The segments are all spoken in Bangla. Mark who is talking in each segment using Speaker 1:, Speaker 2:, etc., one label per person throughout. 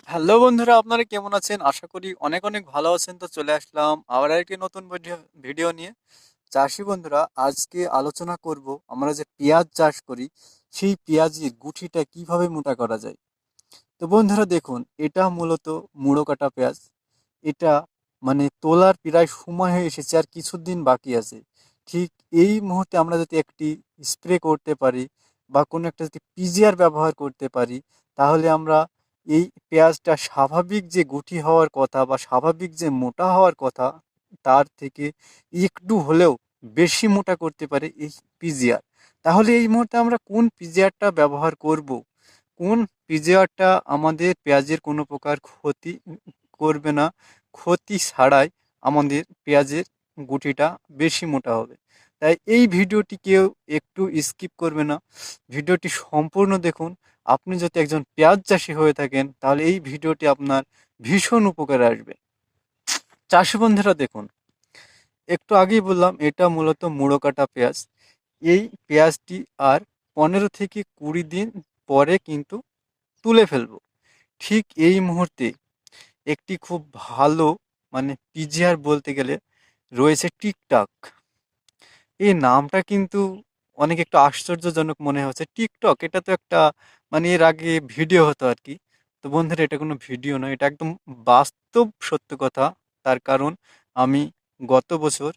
Speaker 1: হ্যালো বন্ধুরা, আপনারা কেমন আছেন? আশা করি অনেক অনেক ভালো আছেন। তো চলে আসলাম আবার একটি নতুন ভিডিও ভিডিও নিয়ে। চাষি বন্ধুরা, আজকে আলোচনা করব আমরা যে পেঁয়াজ চাষ করি সেই পেঁয়াজের গুঠিটা কিভাবে মোটা করা যায়। তো বন্ধুরা দেখুন, এটা মূলত মুড়ো কাটা পেঁয়াজ। এটা মানে তোলার প্রায় সময় হয়ে এসেছে, আর কিছুদিন বাকি আছে। ঠিক এই মুহূর্তে আমরা যদি একটি স্প্রে করতে পারি বা কোনো একটা যদি পিজিআর ব্যবহার করতে পারি, তাহলে আমরা এই পেঁয়াজটা স্বাভাবিক যে গুটি হওয়ার কথা বা স্বাভাবিক যে মোটা হওয়ার কথা, তার থেকে একটু হলেও বেশি মোটা করতে পারে এই পিজিআর। তাহলে এই মুহূর্তে আমরা কোন পিজিআরটা ব্যবহার করব? কোন পিজিআরটা আমাদের পেঁয়াজের কোনো প্রকার ক্ষতি করবে না, ক্ষতি ছাড়াই আমাদের পেঁয়াজের গুটিটা বেশি মোটা হবে। তাই এই ভিডিওটি কেউ একটু স্কিপ করবে না, ভিডিওটি সম্পূর্ণ দেখুন। আপনি যদি একজন পেঁয়াজ চাষি হয়ে থাকেন, তাহলে এই ভিডিওটি আপনার ভীষণ উপকারে আসবে। চাষি বন্ধুরা দেখুন, একটু আগেই বললাম এটা মূলত মুড়ো কাটা পেঁয়াজ। এই পেঁয়াজটি আর 15 থেকে 20 দিন পরে কিন্তু তুলে ফেলবো। ঠিক এই মুহূর্তে একটি খুব ভালো মানে পিজিআর বলতে গেলে রয়েছে টিকটক। এই নামটা কিন্তু অনেক একটু আশ্চর্যজনক মনে হচ্ছে। টিকটক এটা তো একটা মানে এর আগে ভিডিও হতো আর কি। তো বন্ধুরা, এটা কোনো ভিডিও নয়, এটা একদম বাস্তব সত্য কথা। তার কারণ আমি গত বছর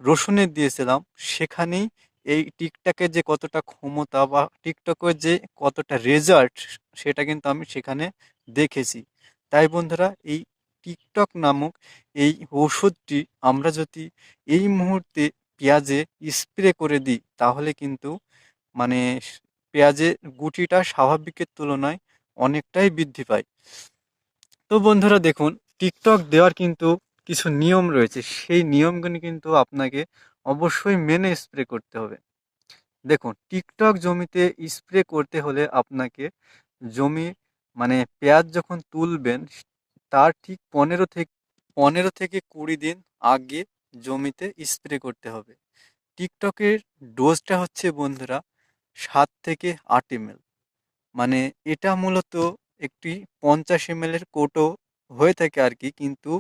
Speaker 1: রসুনে দিয়েছিলাম, সেখানেই এই টিকটকের যে কতটা ক্ষমতা বা টিকটকের যে কতটা রেজাল্ট, সেটা কিন্তু আমি সেখানে দেখেছি। তাই বন্ধুরা, এই টিকটক নামক এই ওষুধটি আমরা যদি এই মুহূর্তে পেঁয়াজে স্প্রে করে দিই, তাহলে কিন্তু মানে পেঁয়াজের গুটিটা স্বাভাবিকের তুলনায় অনেকটাই বৃদ্ধি পায়। তো বন্ধুরা দেখুন, টিকটক দেওয়ার কিন্তু কিছু নিয়ম রয়েছে, সেই নিয়মগুলি কিন্তু আপনাকে অবশ্যই মেনে স্প্রে করতে হবে। দেখুন, টিকটক জমিতে স্প্রে করতে হলে আপনাকে জমি মানে পেঁয়াজ যখন তুলবেন তার ঠিক 15 থেকে 20 দিন আগে জমিতে স্প্রে করতে হবে। টিকটকের ডোজটা হচ্ছে বন্ধুরা 7 থেকে 8 ml। মানে এটা মূলত একটি 50 ml এর কৌটো হয়ে থাকে আর কি, কিন্তু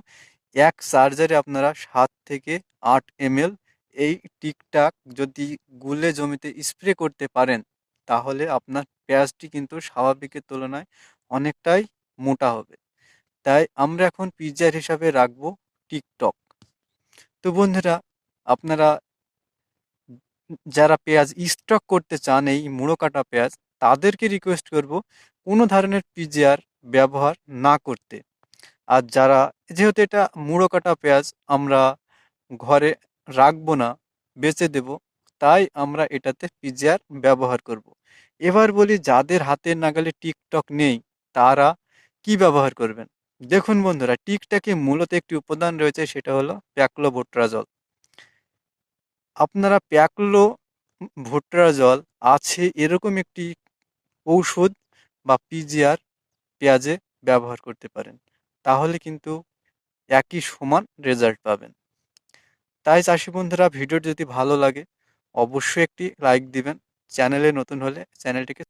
Speaker 1: এক চার্জারে আপনারা 7 থেকে 8 ml এই টিকটাক যদি গুলে জমিতে স্প্রে করতে পারেন, তাহলে আপনার পেঁয়াজটি কিন্তু স্বাভাবিকের তুলনায় অনেকটাই মোটা হবে। তাই আমরা এখন পিজিআর হিসাবে রাখবো টিকটক। তো বন্ধুরা, আপনারা যারা পেঁয়াজ স্টক করতে চান এই মুড়ো কাটা পেঁয়াজ, তাদেরকে রিকোয়েস্ট করব কোনো ধরনের পিজিআর ব্যবহার না করতে। আর যারা, যেহেতু এটা মুড়ো কাটা পেঁয়াজ, আমরা ঘরে রাখবো না, বেচে দেব, তাই আমরা এটাতে পিজিআর ব্যবহার করব। এবার বলি, যাদের হাতের নাগালে টিকটক নেই তারা কি ব্যবহার করবেন। দেখুন বন্ধুরা, টিকটকে মূলত একটি উপাদান রয়েছে, সেটা হলো প্যাক্লোবোট্রাজল। আপনারা প্যাকলো ভুট্টার জল আছে এরকম একটি ঔষধ বা পিজিআর পেঁয়াজে ব্যবহার করতে পারেন, তাহলে কিন্তু একই সমান রেজাল্ট পাবেন। তাই চাষি বন্ধুরা, ভিডিওটি যদি ভালো লাগে অবশ্যই একটি লাইক দিবেন। চ্যানেলে নতুন হলে চ্যানেলটিকে